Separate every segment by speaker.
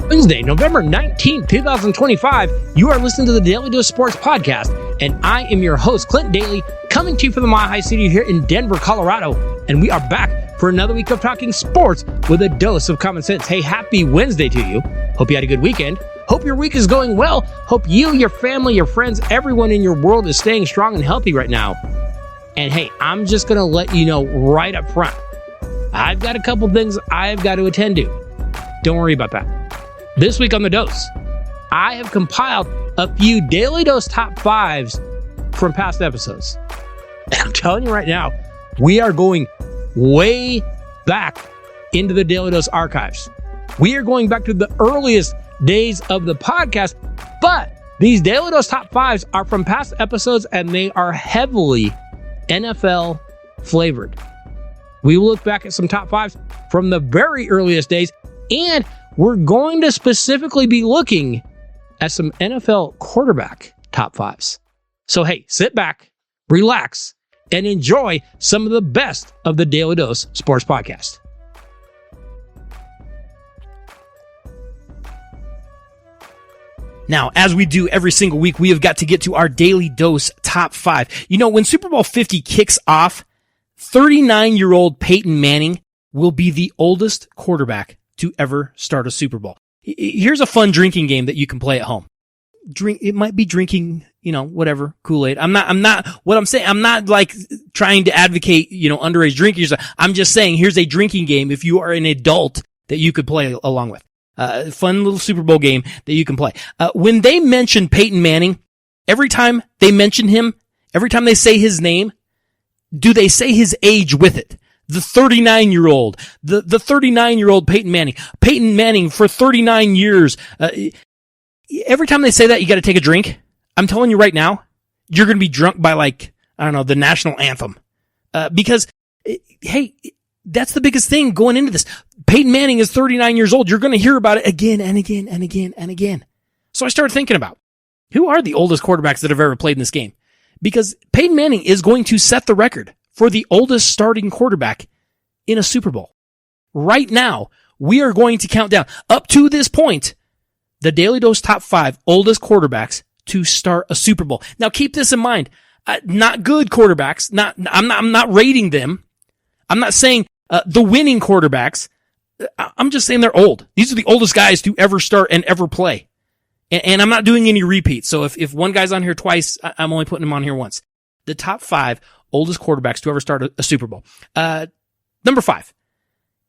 Speaker 1: Wednesday, November 19th, 2025, you are listening to the Daly Dose Sports Podcast, and I am your host, Clint Daly, coming to you from the Mile High City here in Denver, Colorado, and we are back for another week of talking sports with a dose of common sense. Hey, happy Wednesday to you. Hope you had a good weekend. Hope your week is going well. Hope you, your family, your friends, everyone in your world is staying strong and healthy right now. And hey, I'm just going to let you know right up front, I've got a couple things I've got to attend to. Don't worry about that. This week on The Dose, I have compiled a few Daly Dose top fives from past episodes. And I'm telling you right now, we are going way back into the Daly Dose archives. We are going back to the earliest days of the podcast, but these Daly Dose top fives are from past episodes and they are heavily NFL flavored. We will look back at some top fives from the very earliest days, and we're going to specifically be looking at some NFL quarterback top fives. So hey, sit back, relax, and enjoy some of the best of the Daly Dose Sports Podcast.
Speaker 2: Now, as we do every single week, we have got to get to our Daly Dose top five. You know, when Super Bowl 50 kicks off, 39-year-old Peyton Manning will be the oldest quarterback to ever start a Super Bowl. Here's a fun drinking game that you can play at home. It might be drinking, whatever, Kool-Aid. I'm not like trying to advocate, underage drinking. I'm just saying here's a drinking game if you are an adult that you could play along with. Fun little Super Bowl game that you can play. When they mention Peyton Manning, every time they mention him, every time they say his name, do they say his age with it? The 39-year-old, the 39-year-old Peyton Manning. Peyton Manning for 39 years. Every time they say that, you got to take a drink. I'm telling you right now, you're going to be drunk by the national anthem. Because, hey, that's the biggest thing going into this. Peyton Manning is 39 years old. You're going to hear about it again and again and again and again. So I started thinking about who are the oldest quarterbacks that have ever played in this game? Because Peyton Manning is going to set the record for the oldest starting quarterback in a Super Bowl. Right now, we are going to count down up to this point, the Daly Dose top 5 oldest quarterbacks to start a Super Bowl. Now keep this in mind. Not good quarterbacks. I'm not rating them. I'm not saying the winning quarterbacks. I'm just saying they're old. These are the oldest guys to ever start and ever play. And I'm not doing any repeats. So if one guy's on here twice, I'm only putting him on here once. The top 5 oldest quarterbacks to ever start a Super Bowl. Number 5.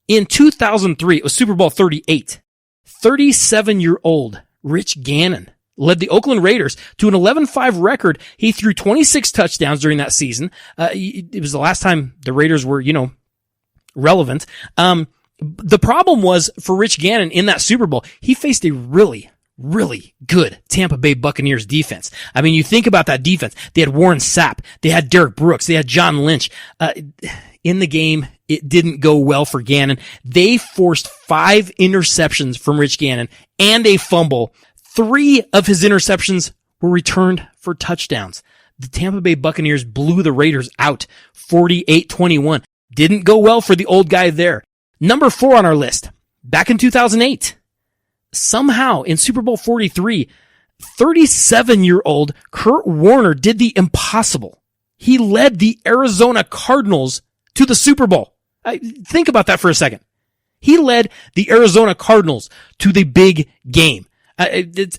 Speaker 2: In 2003, it was Super Bowl 38. 37-year-old Rich Gannon led the Oakland Raiders to an 11-5 record. He threw 26 touchdowns during that season. It was the last time the Raiders were, relevant. The problem was for Rich Gannon in that Super Bowl, he faced a really good Tampa Bay Buccaneers defense. I mean, you think about that defense. They had Warren Sapp. They had Derek Brooks. They had John Lynch. In the game, it didn't go well for Gannon. They forced 5 interceptions from Rich Gannon and a fumble. 3 of his interceptions were returned for touchdowns. The Tampa Bay Buccaneers blew the Raiders out 48-21. Didn't go well for the old guy there. Number 4 on our list, back in 2008. Somehow, in Super Bowl 43, 37-year-old Kurt Warner did the impossible. He led the Arizona Cardinals to the Super Bowl. Think about that for a second. He led the Arizona Cardinals to the big game. It's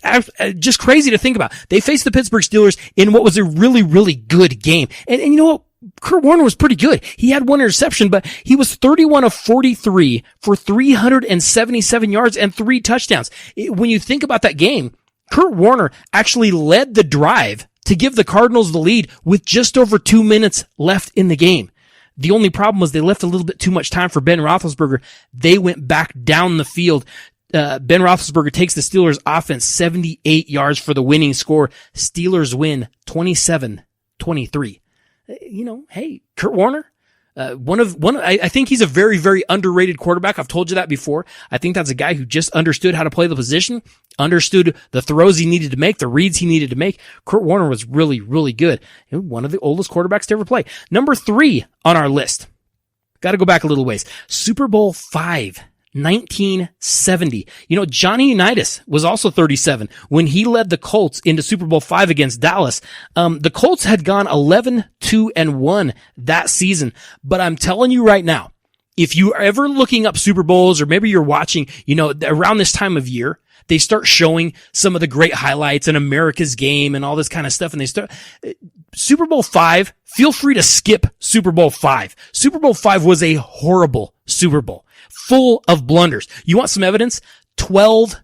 Speaker 2: just crazy to think about. They faced the Pittsburgh Steelers in what was a really good game. And you know what? Kurt Warner was pretty good. He had 1 interception, but he was 31 of 43 for 377 yards and 3 touchdowns. When you think about that game, Kurt Warner actually led the drive to give the Cardinals the lead with just over 2 minutes left in the game. The only problem was they left a little bit too much time for Ben Roethlisberger. They went back down the field. Ben Roethlisberger takes the Steelers offense 78 yards for the winning score. Steelers win 27-23. Hey, Kurt Warner, I think he's a very underrated quarterback. I've told you that before. I think that's a guy who just understood how to play the position, understood the throws he needed to make, the reads he needed to make. Kurt Warner was really good. One of the oldest quarterbacks to ever play. Number 3 on our list. Got to go back a little ways. Super Bowl 5, 1970. Johnny Unitas was also 37 when he led the Colts into Super Bowl V against Dallas. The Colts had gone 11-2-1 that season. But I'm telling you right now, if you are ever looking up Super Bowls, or maybe you're watching, around this time of year, they start showing some of the great highlights and America's Game and all this kind of stuff. And they start Super Bowl V. Feel free to skip Super Bowl V. Super Bowl V was a horrible Super Bowl, full of blunders. You want some evidence? 12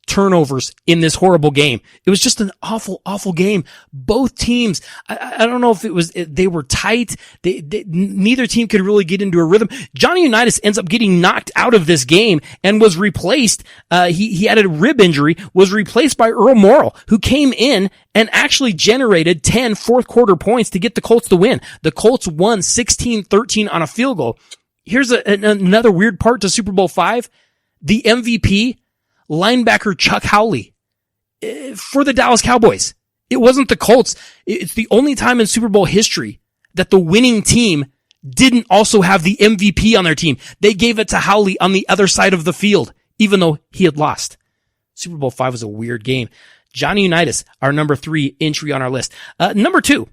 Speaker 2: turnovers in this horrible game. It was just an awful, awful game. Both teams, I don't know if they were tight. Neither team could really get into a rhythm. Johnny Unitas ends up getting knocked out of this game and was replaced. He had a rib injury, was replaced by Earl Morrall, who came in and actually generated 10 fourth quarter points to get the Colts the win. The Colts won 16-13 on a field goal. Here's another weird part to Super Bowl V. The MVP, linebacker Chuck Howley, for the Dallas Cowboys. It wasn't the Colts. It's the only time in Super Bowl history that the winning team didn't also have the MVP on their team. They gave it to Howley on the other side of the field, even though he had lost. Super Bowl V was a weird game. Johnny Unitas, our number 3 entry on our list. Number 2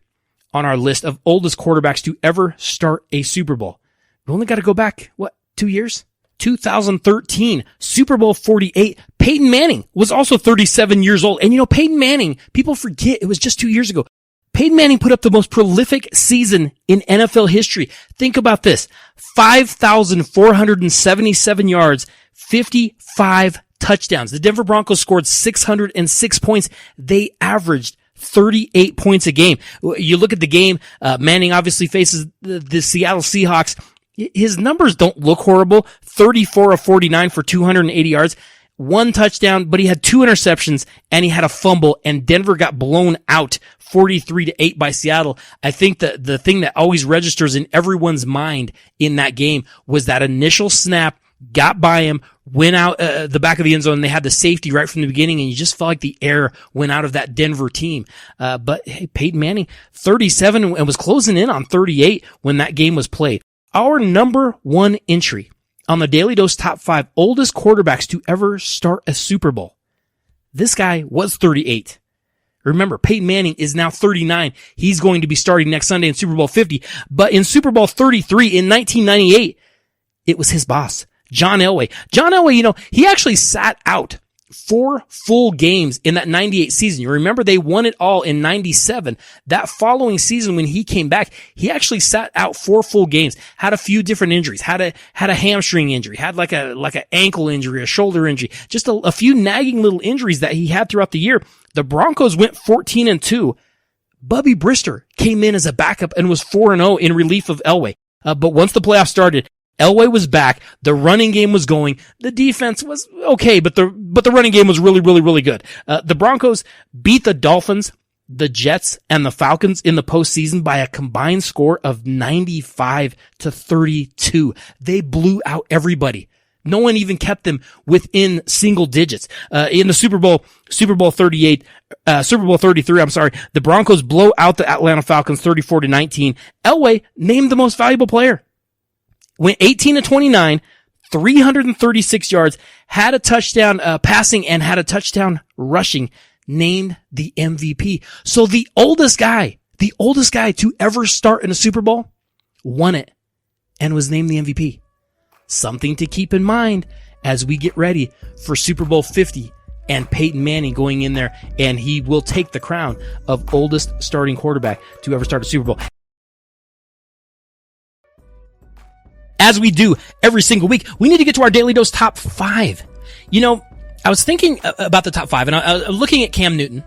Speaker 2: on our list of oldest quarterbacks to ever start a Super Bowl. We only got to go back, 2 years? 2013, Super Bowl 48. Peyton Manning was also 37 years old. And Peyton Manning, people forget it was just 2 years ago. Peyton Manning put up the most prolific season in NFL history. Think about this. 5,477 yards, 55 touchdowns. The Denver Broncos scored 606 points. They averaged 38 points a game. You look at the game, Manning obviously faces the Seattle Seahawks. His numbers don't look horrible. 34 of 49 for 280 yards, 1 touchdown, but he had 2 interceptions and he had a fumble, and Denver got blown out 43-8 by Seattle. I think that the thing that always registers in everyone's mind in that game was that initial snap got by him, went out the back of the end zone, and they had the safety right from the beginning, and you just felt like the air went out of that Denver team. But hey, Peyton Manning, 37, and was closing in on 38 when that game was played. Our number 1 entry on the Daly Dose top 5 oldest quarterbacks to ever start a Super Bowl. This guy was 38. Remember, Peyton Manning is now 39. He's going to be starting next Sunday in Super Bowl 50. But in Super Bowl 33 in 1998, it was his boss, John Elway. John Elway, he actually sat out 4 full games in that 98 season. You remember they won it all in 97. That following season when he came back, he actually sat out 4 full games, had a few different injuries, had a hamstring injury, had like an ankle injury, a shoulder injury, just a few nagging little injuries that he had throughout the year. The Broncos went 14-2. Bubby Brister came in as a backup and was 4-0 in relief of Elway. But once the playoffs started, Elway was back. The running game was going. The defense was okay, but the running game was really, really, really good. The Broncos beat the Dolphins, the Jets, and the Falcons in the postseason by a combined score of 95-32. They blew out everybody. No one even kept them within single digits. In the Super Bowl 33, the Broncos blow out the Atlanta Falcons 34-19. Elway named the most valuable player. Went 18-29, 336 yards, had a touchdown passing and had a touchdown rushing, named the MVP. So the oldest guy to ever start in a Super Bowl, won it and was named the MVP. Something to keep in mind as we get ready for Super Bowl 50 and Peyton Manning going in there, and he will take the crown of oldest starting quarterback to ever start a Super Bowl. As we do every single week, we need to get to our Daly Dose top 5. I was thinking about the top 5, and I was looking at Cam Newton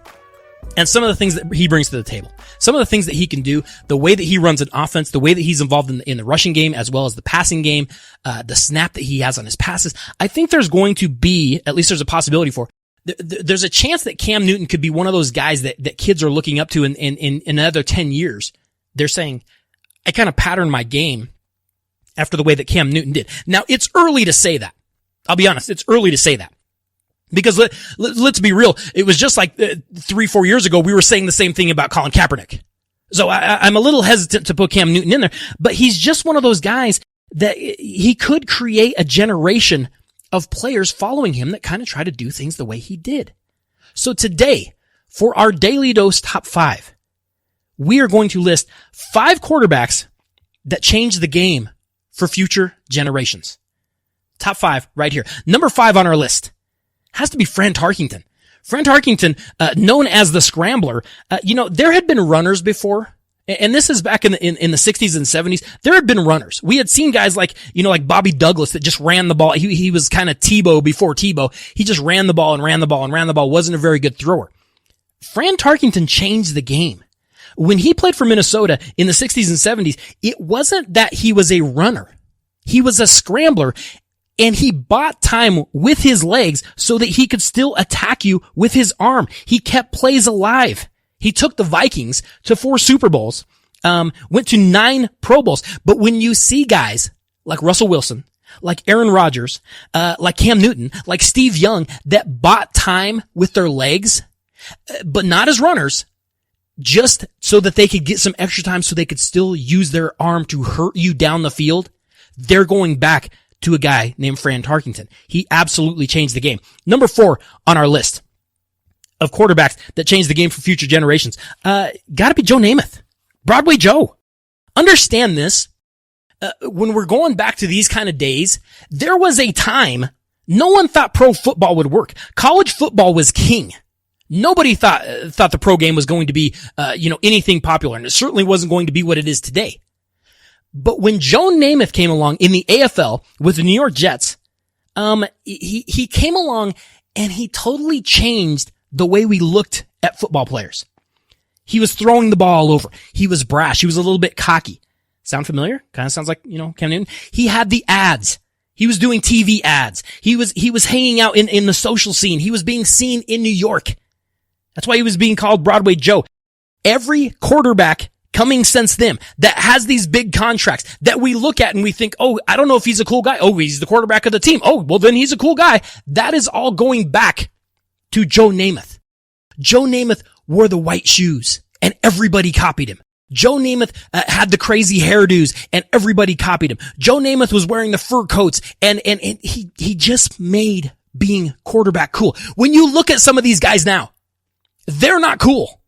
Speaker 2: and some of the things that he brings to the table. Some of the things that he can do, the way that he runs an offense, the way that he's involved in the rushing game as well as the passing game, the snap that he has on his passes. I think there's going to be, at least there's a possibility for, there's a chance that Cam Newton could be one of those guys that kids are looking up to in another 10 years. They're saying, I kind of patterned my game after the way that Cam Newton did. Now, it's early to say that. I'll be honest, it's early to say that. Because let's be real, it was just like 3-4 years ago, we were saying the same thing about Colin Kaepernick. So I'm a little hesitant to put Cam Newton in there, but he's just one of those guys that he could create a generation of players following him that kind of try to do things the way he did. So today, for our Daily Dose top 5, we are going to list 5 quarterbacks that changed the game for future generations. Top 5 right here. Number 5 on our list has to be Fran Tarkington. Fran Tarkington, known as the Scrambler, there had been runners before, and this is back in the 60s and 70s. There had been runners. We had seen guys like Bobby Douglas that just ran the ball. He was kind of Tebow before Tebow. He just ran the ball and ran the ball and ran the ball. Wasn't a very good thrower. Fran Tarkington changed the game. When he played for Minnesota in the 60s and 70s, it wasn't that he was a runner. He was a scrambler, and he bought time with his legs so that he could still attack you with his arm. He kept plays alive. He took the Vikings to 4 Super Bowls, went to 9 Pro Bowls. But when you see guys like Russell Wilson, like Aaron Rodgers, like Cam Newton, like Steve Young that bought time with their legs, but not as runners, just so that they could get some extra time so they could still use their arm to hurt you down the field, they're going back to a guy named Fran Tarkington. He absolutely changed the game. Number 4 on our list of quarterbacks that changed the game for future generations, gotta be Joe Namath. Broadway Joe. Understand this. When we're going back to these kind of days, there was a time no one thought pro football would work. College football was king. Nobody thought the pro game was going to be, anything popular, and it certainly wasn't going to be what it is today. But when Joe Namath came along in the AFL with the New York Jets, he came along and he totally changed the way we looked at football players. He was throwing the ball all over. He was brash. He was a little bit cocky. Sound familiar? Kind of sounds like, Cam Newton. He had the ads. He was doing TV ads. He was hanging out in the social scene. He was being seen in New York. That's why he was being called Broadway Joe. Every quarterback coming since them that has these big contracts that we look at and we think, oh, I don't know if he's a cool guy. Oh, he's the quarterback of the team. Oh, well, then he's a cool guy. That is all going back to Joe Namath. Joe Namath wore the white shoes and everybody copied him. Joe Namath had the crazy hairdos and everybody copied him. Joe Namath was wearing the fur coats and he just made being quarterback cool. When you look at some of these guys now, they're not cool.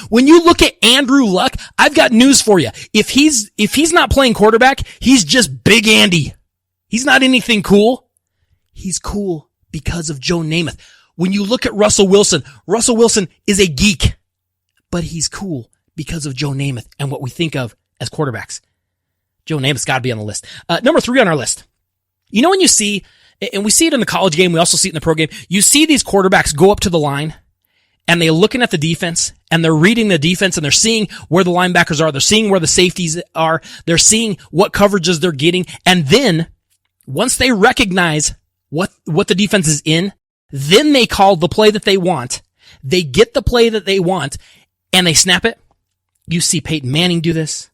Speaker 2: When you look at Andrew Luck, I've got news for you. If he's not playing quarterback, he's just Big Andy. He's not anything cool. He's cool because of Joe Namath. When you look at Russell Wilson is a geek, but he's cool because of Joe Namath and what we think of as quarterbacks. Joe Namath's got to be on the list. Number 3 on our list. When you see, and we see it in the college game, we also see it in the pro game, you see these quarterbacks go up to the line and they're looking at the defense and they're reading the defense and they're seeing where the linebackers are. They're seeing where the safeties are. They're seeing what coverages they're getting. And then once they recognize what the defense is in, then they call the play that they want. They get the play that they want and they snap it. You see Peyton Manning do this.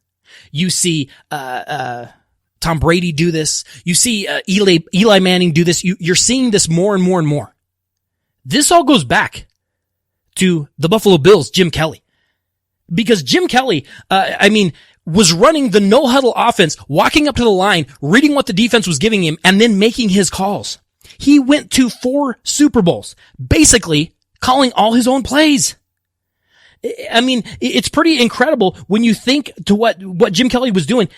Speaker 2: You see, Tom Brady do this. You see, Eli Manning do this. You're seeing this more and more and more. This all goes back to the Buffalo Bills, Jim Kelly. Because Jim Kelly, was running the no-huddle offense, walking up to the line, reading what the defense was giving him, and then making his calls. He went to 4 Super Bowls, basically calling all his own plays. It's pretty incredible when you think to what Jim Kelly was doing.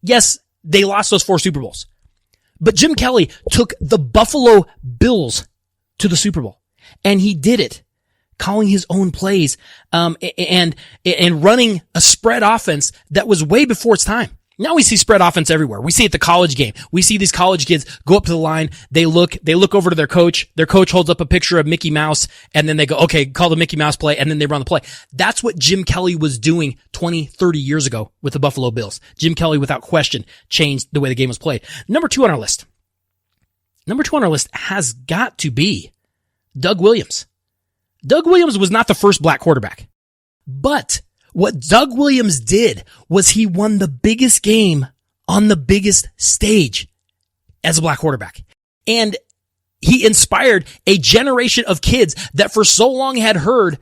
Speaker 2: Yes, they lost those 4 Super Bowls, but Jim Kelly took the Buffalo Bills to the Super Bowl. And he did it, calling his own plays, and running a spread offense that was way before its time. Now we see spread offense everywhere. We see it at the college game. We see these college kids go up to the line. They look over to their coach. Their coach holds up a picture of Mickey Mouse and then they go, okay, call the Mickey Mouse play. And then they run the play. That's what Jim Kelly was doing 20, 30 years ago with the Buffalo Bills. Jim Kelly, without question, changed the way the game was played. Number 2 on our list. Number 2 on our list has got to be Doug Williams. Doug Williams was not the first black quarterback, but what Doug Williams did was he won the biggest game on the biggest stage as a black quarterback. And he inspired a generation of kids that for so long had heard,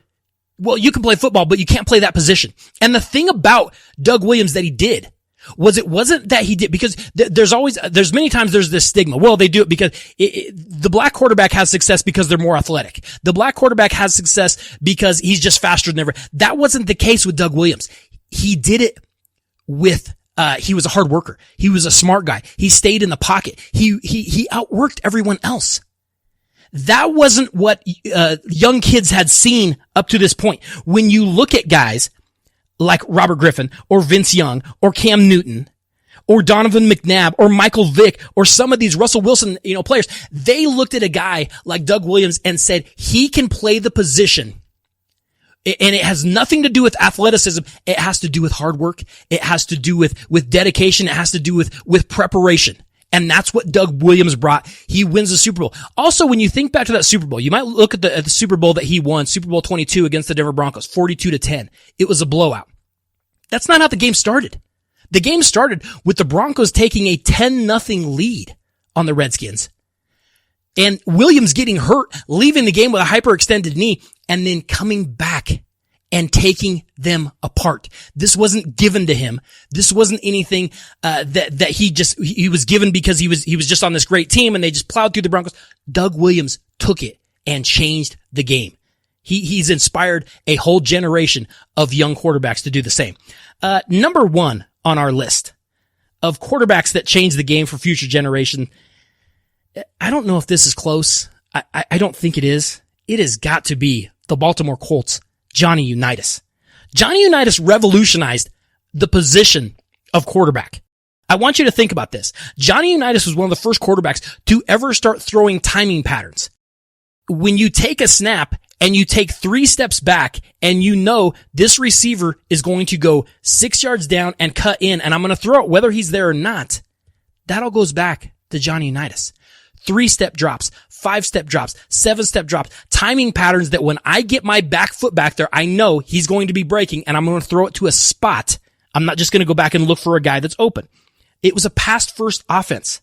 Speaker 2: well, you can play football, but you can't play that position. And the thing about Doug Williams that he did Wasn't that he did, because there's many times there's this stigma. Well, they do it because the black quarterback has success because they're more athletic. The black quarterback has success because he's just faster than ever. That wasn't the case with Doug Williams. He did it with, he was a hard worker. He was a smart guy. He stayed in the pocket. He outworked everyone else. That wasn't what, young kids had seen up to this point. When you look at guys like Robert Griffin or Vince Young or Cam Newton or Donovan McNabb or Michael Vick or some of these Russell Wilson, players, they looked at a guy like Doug Williams and said, he can play the position. And it has nothing to do with athleticism. It has to do with hard work. It has to do with dedication. It has to do with preparation. And that's what Doug Williams brought. He wins the Super Bowl. Also, when you think back to that Super Bowl, you might look at the Super Bowl that he won, Super Bowl 22 against the Denver Broncos, 42-10. It was a blowout. That's not how the game started. The game started with the Broncos taking a 10-0 lead on the Redskins. And Williams getting hurt, leaving the game with a hyperextended knee, and then coming back and taking them apart. This wasn't given to him. This wasn't anything that he was given because he was just on this great team and they just plowed through the Broncos. Doug Williams took it and changed the game. He's inspired a whole generation of young quarterbacks to do the same. Number one on our list of quarterbacks that changed the game for future generation. I don't know if this is close. I don't think it is. It has got to be the Baltimore Colts, Johnny Unitas. Johnny Unitas revolutionized the position of quarterback. I want you to think about this. Johnny Unitas was one of the first quarterbacks to ever start throwing timing patterns. When you take a snap and you take 3 steps back and you know this receiver is going to go 6 yards down and cut in and I'm going to throw it whether he's there or not, that all goes back to Johnny Unitas. 3-step drops, 5-step drops, 7-step drops, timing patterns that when I get my back foot back there, I know he's going to be breaking and I'm going to throw it to a spot. I'm not just going to go back and look for a guy that's open. It was a pass-first offense.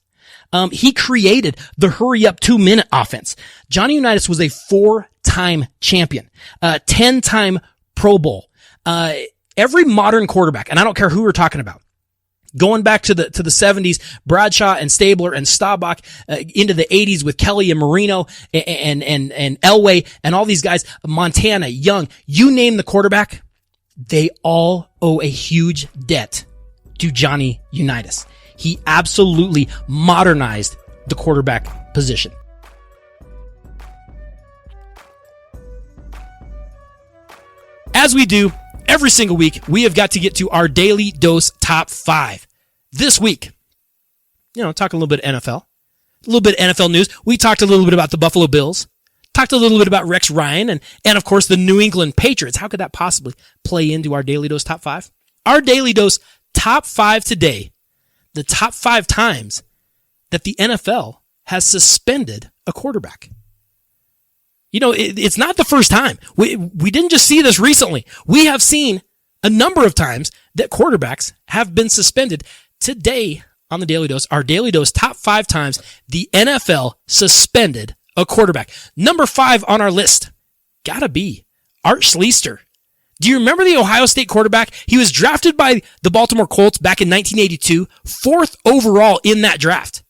Speaker 2: He created the hurry-up 2-minute offense. Johnny Unitas was a 4-time champion, 10-time Pro Bowl. Every modern quarterback, and I don't care who we're talking about, going back to the 70s, Bradshaw and Stabler and Staubach, into the 80s with Kelly and Marino and Elway and all these guys, Montana, Young, you name the quarterback, they all owe a huge debt to Johnny Unitas. He absolutely modernized the quarterback position. As we do every single week, we have got to get to our Daily Dose Top 5. This week, talk a little bit of NFL, a little bit of NFL news. We talked a little bit about the Buffalo Bills, talked a little bit about Rex Ryan, and of course the New England Patriots. How could that possibly play into our Daily Dose Top 5? Our Daily Dose Top 5 today, the top 5 times that the NFL has suspended a quarterback. It's not the first time. We didn't just see this recently. We have seen a number of times that quarterbacks have been suspended. Today on the Daily Dose, our Daily Dose top 5 times the NFL suspended a quarterback. Number 5 on our list, gotta be Art Schlichter. Do you remember the Ohio State quarterback? He was drafted by the Baltimore Colts back in 1982, 4th overall in that draft.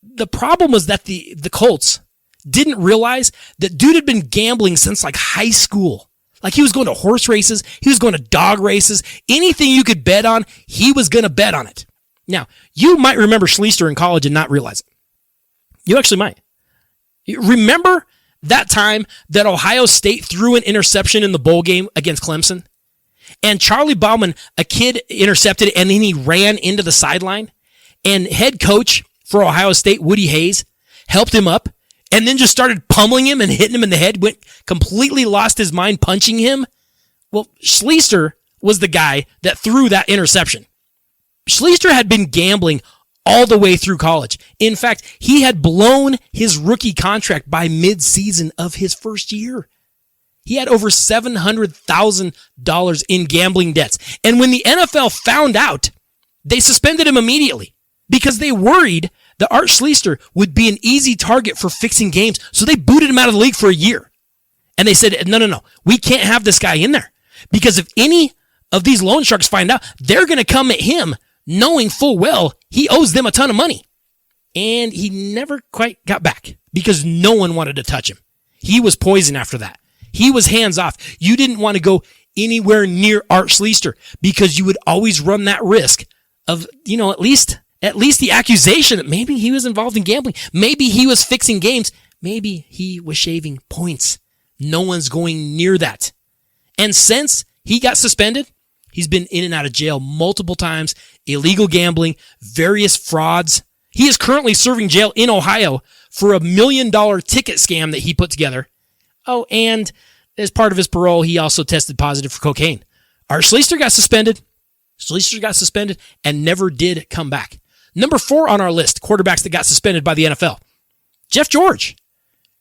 Speaker 2: The problem was that the Colts didn't realize that dude had been gambling since like high school. Like he was going to horse races, he was going to dog races, anything you could bet on, he was going to bet on it. Now, you might remember Schlichter in college and not realize it. You actually might. Remember that time that Ohio State threw an interception in the bowl game against Clemson? And Charlie Bauman, a kid, intercepted it and then he ran into the sideline. And head coach for Ohio State, Woody Hayes, helped him up and then just started pummeling him and hitting him in the head, completely lost his mind punching him. Well, Schlichter was the guy that threw that interception. Schlichter had been gambling all the way through college. In fact, he had blown his rookie contract by mid-season of his first year. He had over $700,000 in gambling debts. And when the NFL found out, they suspended him immediately because they worried that Art Schlichter would be an easy target for fixing games. So they booted him out of the league for a year. And they said, no, we can't have this guy in there because if any of these loan sharks find out, they're going to come at him knowing full well he owes them a ton of money. And he never quite got back because no one wanted to touch him. He was poison after that. He was hands off. You didn't want to go anywhere near Art Schlichter because you would always run that risk of, at least the accusation that maybe he was involved in gambling. Maybe he was fixing games. Maybe he was shaving points. No one's going near that. And since he got suspended, he's been in and out of jail multiple times, illegal gambling, various frauds. He is currently serving jail in Ohio for $1 million ticket scam that he put together. Oh, and as part of his parole, he also tested positive for cocaine. Art Schlichter got suspended. Schlichter got suspended and never did come back. Number 4 on our list, quarterbacks that got suspended by the NFL. Jeff George.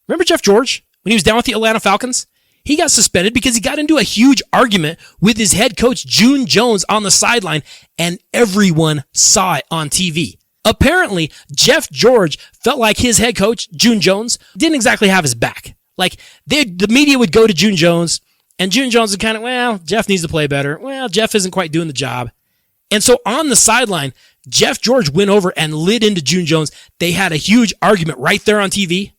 Speaker 2: Remember Jeff George when he was down with the Atlanta Falcons? He got suspended because he got into a huge argument with his head coach, June Jones, on the sideline, and everyone saw it on TV. Apparently, Jeff George felt like his head coach, June Jones, didn't exactly have his back. Like, the media would go to June Jones, and June Jones would kind of, well, Jeff needs to play better. Well, Jeff isn't quite doing the job. And so on the sideline, Jeff George went over and lit into June Jones. They had a huge argument right there on TV,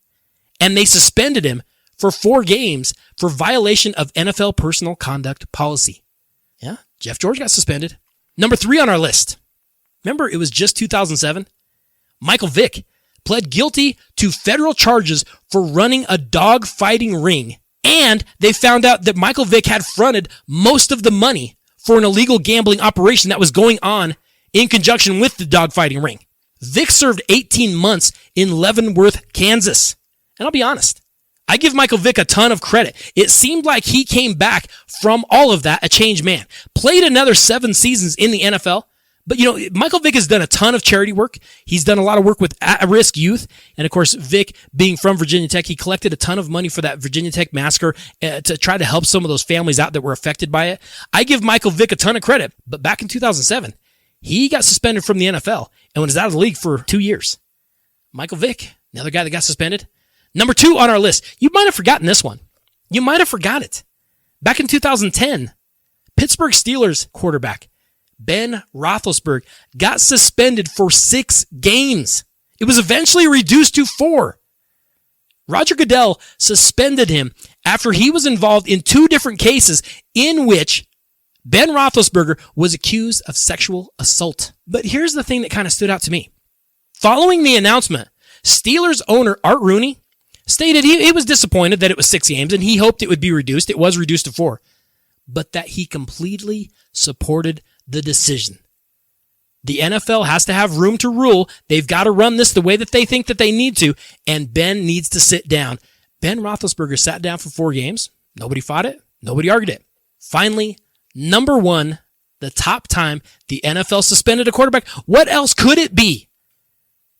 Speaker 2: and they suspended him for 4 games for violation of NFL personal conduct policy. Yeah, Jeff George got suspended. Number 3 on our list. Remember, it was just 2007? Michael Vick pled guilty to federal charges for running a dog-fighting ring, and they found out that Michael Vick had fronted most of the money for an illegal gambling operation that was going on in conjunction with the dog-fighting ring. Vick served 18 months in Leavenworth, Kansas. And I'll be honest, I give Michael Vick a ton of credit. It seemed like he came back from all of that a changed man. Played another 7 seasons in the NFL. But, Michael Vick has done a ton of charity work. He's done a lot of work with at-risk youth. And, of course, Vick, being from Virginia Tech, he collected a ton of money for that Virginia Tech massacre to try to help some of those families out that were affected by it. I give Michael Vick a ton of credit. But back in 2007, he got suspended from the NFL and was out of the league for 2 years. Michael Vick, another guy that got suspended. Number 2 on our list. You might have forgotten this one. You might have forgot it. Back in 2010, Pittsburgh Steelers quarterback Ben Roethlisberger got suspended for 6 games. It was eventually reduced to 4. Roger Goodell suspended him after he was involved in 2 different cases in which Ben Roethlisberger was accused of sexual assault. But here's the thing that kind of stood out to me. Following the announcement, Steelers owner Art Rooney stated he was disappointed that it was 6 games and he hoped it would be reduced. It was reduced to 4. But that he completely supported the decision. The NFL has to have room to rule. They've got to run this the way that they think that they need to, and Ben needs to sit down. Ben Roethlisberger sat down for 4 games. Nobody fought it. Nobody argued it. Finally, number 1, the top time the NFL suspended a quarterback. What else could it be?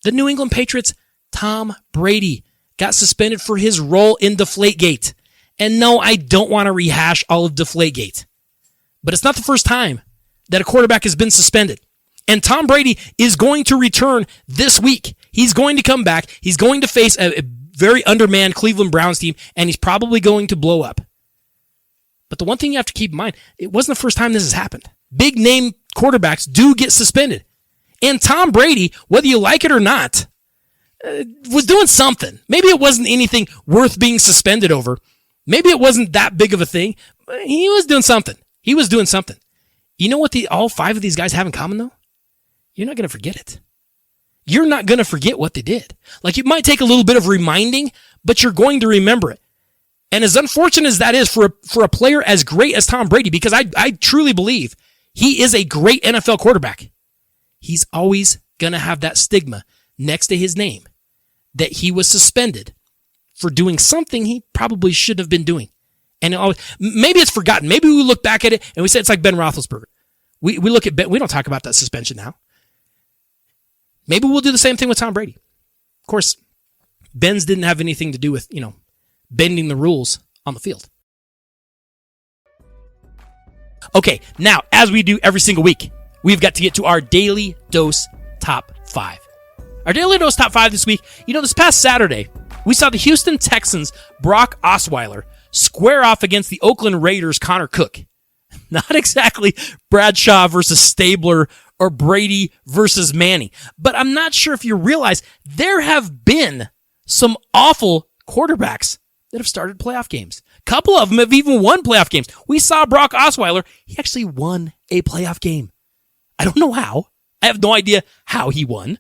Speaker 2: The New England Patriots, Tom Brady, got suspended for his role in Deflategate. And no, I don't want to rehash all of Deflategate. But it's not the first time that a quarterback has been suspended. And Tom Brady is going to return this week. He's going to come back. He's going to face a very undermanned Cleveland Browns team, and he's probably going to blow up. But the one thing you have to keep in mind, it wasn't the first time this has happened. Big name quarterbacks do get suspended. And Tom Brady, whether you like it or not, was doing something. Maybe it wasn't anything worth being suspended over. Maybe it wasn't that big of a thing, but he was doing something. He was doing something. You know what all 5 of these guys have in common, though? You're not going to forget it. You're not going to forget what they did. Like, it might take a little bit of reminding, but you're going to remember it. And as unfortunate as that is for a player as great as Tom Brady, because I truly believe he is a great NFL quarterback, he's always going to have that stigma next to his name that he was suspended for doing something he probably shouldn't have been doing. And maybe it's forgotten. Maybe we look back at it and we say it's like Ben Roethlisberger. We look at Ben. We don't talk about that suspension now. Maybe we'll do the same thing with Tom Brady. Of course, Ben's didn't have anything to do with, bending the rules on the field. Okay, now, as we do every single week, we've got to get to our Daily Dose Top 5. Our Daily Dose Top 5 this week, this past Saturday, we saw the Houston Texans' Brock Osweiler square off against the Oakland Raiders' Connor Cook. Not exactly Bradshaw versus Stabler or Brady versus Manning. But I'm not sure if you realize there have been some awful quarterbacks that have started playoff games. A couple of them have even won playoff games. We saw Brock Osweiler. He actually won a playoff game. I don't know how. I have no idea how he won,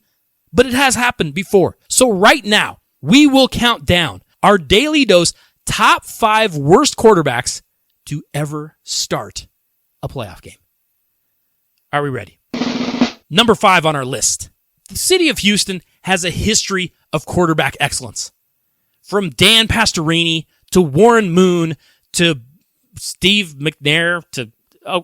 Speaker 2: but it has happened before. So right now, we will count down our Daily Dose top 5 worst quarterbacks to ever start a playoff game. Are we ready? Number 5 on our list. The city of Houston has a history of quarterback excellence. From Dan Pastorini to Warren Moon to Steve McNair to...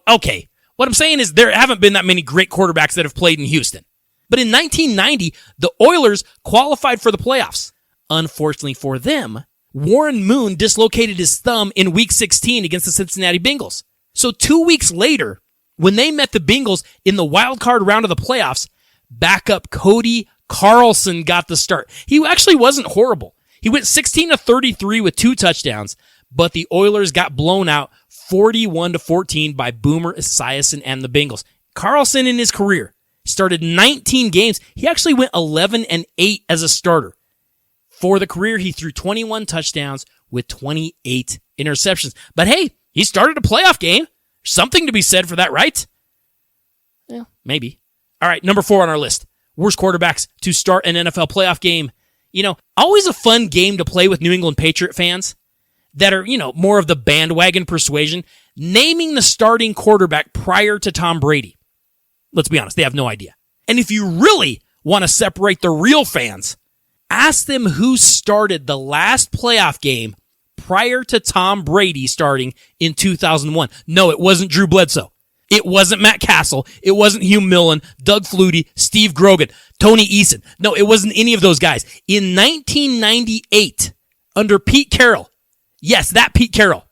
Speaker 2: okay. What I'm saying is there haven't been that many great quarterbacks that have played in Houston. But in 1990, the Oilers qualified for the playoffs. Unfortunately for them, Warren Moon dislocated his thumb in Week 16 against the Cincinnati Bengals. So 2 weeks later, when they met the Bengals in the wild card round of the playoffs, backup Cody Carlson got the start. He actually wasn't horrible. He went 16-33 with 2 touchdowns, but the Oilers got blown out 41-14 by Boomer Esiason and the Bengals. Carlson in his career started 19 games. He actually went 11-8 as a starter. For the career, he threw 21 touchdowns with 28 interceptions. But hey, he started a playoff game. Something to be said for that, right? Well, maybe. All right, number 4 on our list. Worst quarterbacks to start an NFL playoff game. You know, always a fun game to play with New England Patriot fans that are, more of the bandwagon persuasion. Naming the starting quarterback prior to Tom Brady. Let's be honest, they have no idea. And if you really want to separate the real fans, ask them who started the last playoff game prior to Tom Brady starting in 2001. No, it wasn't Drew Bledsoe. It wasn't Matt Castle. It wasn't Hugh Millen, Doug Flutie, Steve Grogan, Tony Eason. No, it wasn't any of those guys. In 1998, under Pete Carroll, yes, that Pete Carroll,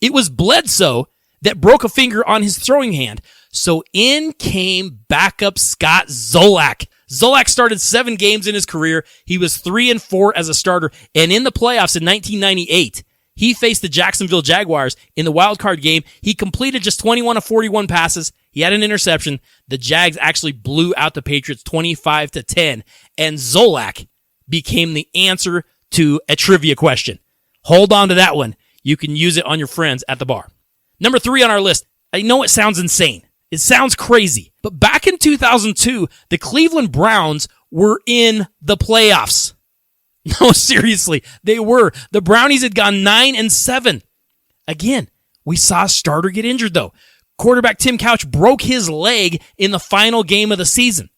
Speaker 2: it was Bledsoe that broke a finger on his throwing hand. So in came backup Scott Zolak. Zolak started 7 games in his career. He was 3-4 as a starter. And in the playoffs in 1998, he faced the Jacksonville Jaguars in the wild card game. He completed just 21 of 41 passes. He had an interception. The Jags actually blew out the Patriots 25-10. And Zolak became the answer to a trivia question. Hold on to that one. You can use it on your friends at the bar. Number 3 on our list. I know it sounds insane. It sounds crazy. But back in 2002, the Cleveland Browns were in the playoffs. No, seriously, they were. The Brownies had gone 9-7. Again, we saw a starter get injured, though. Quarterback Tim Couch broke his leg in the final game of the season.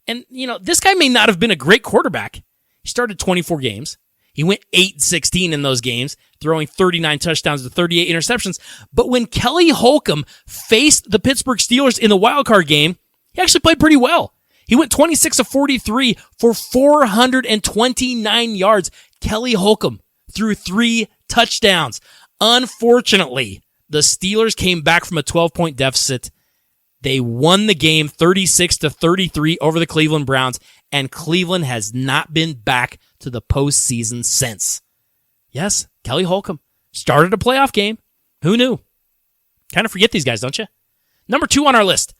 Speaker 2: And, this guy may not have been a great quarterback. He started 24 games. He went 8-16 in those games, throwing 39 touchdowns to 38 interceptions. But when Kelly Holcomb faced the Pittsburgh Steelers in the wildcard game, he actually played pretty well. He went 26-43 for 429 yards. Kelly Holcomb threw 3 touchdowns. Unfortunately, the Steelers came back from a 12-point deficit. They won the game 36-33 over the Cleveland Browns, and Cleveland has not been back to the postseason since. Yes, Kelly Holcomb started a playoff game. Who knew? Kind of forget these guys, don't you? Number 2 on our list.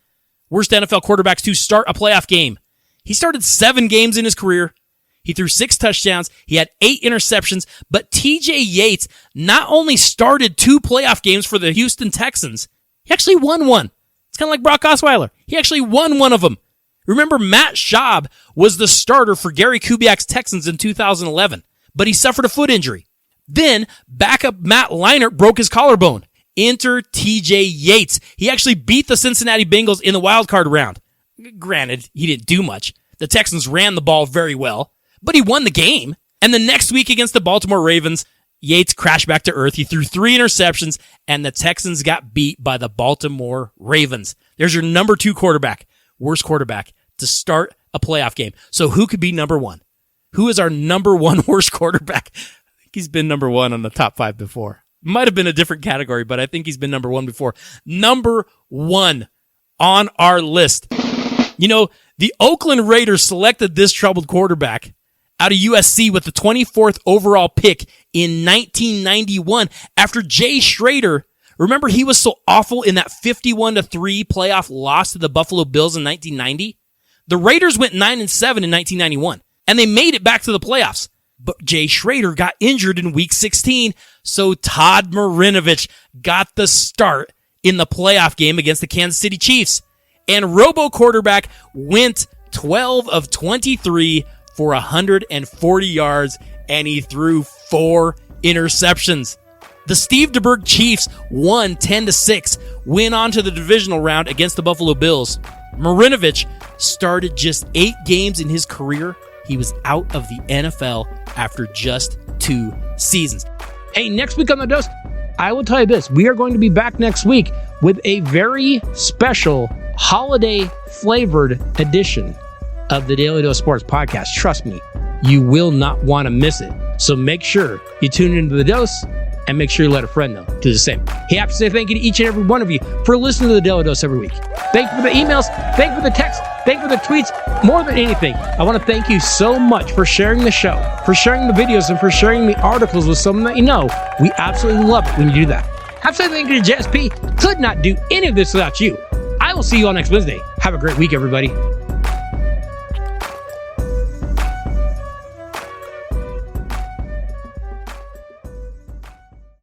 Speaker 2: Worst NFL quarterbacks to start a playoff game. He started 7 games in his career. He threw 6 touchdowns. He had 8 interceptions. But TJ Yates not only started 2 playoff games for the Houston Texans, he actually won one. It's kind of like Brock Osweiler. He actually won one of them. Remember, Matt Schaub was the starter for Gary Kubiak's Texans in 2011, but he suffered a foot injury. Then, backup Matt Leinart broke his collarbone. Enter TJ Yates. He actually beat the Cincinnati Bengals in the wildcard round. Granted, he didn't do much. The Texans ran the ball very well, but he won the game. And the next week against the Baltimore Ravens, Yates crashed back to earth. He threw 3 interceptions, and the Texans got beat by the Baltimore Ravens. There's your number 2 quarterback, worst quarterback, to start a playoff game. So who could be number 1? Who is our number 1 worst quarterback? I think he's been number 1 on the top 5 before. Might have been a different category, but I think he's been number 1 before. Number 1 on our list. The Oakland Raiders selected this troubled quarterback out of USC with the 24th overall pick in 1991 after Jay Schrader Remember, he was so awful in that 51-3 playoff loss to the Buffalo Bills in 1990? The Raiders went 9-7 in 1991, and they made it back to the playoffs. But Jay Schrader got injured in week 16, so Todd Marinovich got the start in the playoff game against the Kansas City Chiefs. And Robo quarterback went 12 of 23 for 140 yards, and he threw 4 interceptions. The Steve DeBerg Chiefs won 10-6, went on to the divisional round against the Buffalo Bills. Marinovich started just 8 games in his career. He was out of the NFL after just 2 seasons.
Speaker 1: Hey, next week on The Dose, I will tell you this. We are going to be back next week with a very special holiday-flavored edition of the Daly Dose Sports Podcast. Trust me, you will not want to miss it. So make sure you tune into The Dose and make sure you let a friend know to do the same. Hey, I have to say thank you to each and every one of you for listening to the Daly Dose every week. Thank you for the emails. Thank you for the texts. Thank you for the tweets. More than anything, I want to thank you so much for sharing the show, for sharing the videos, and for sharing the articles with someone that you know. We absolutely love it when you do that. Have to say thank you to JSP. Could not do any of this without you. I will see you all next Wednesday. Have a great week, everybody.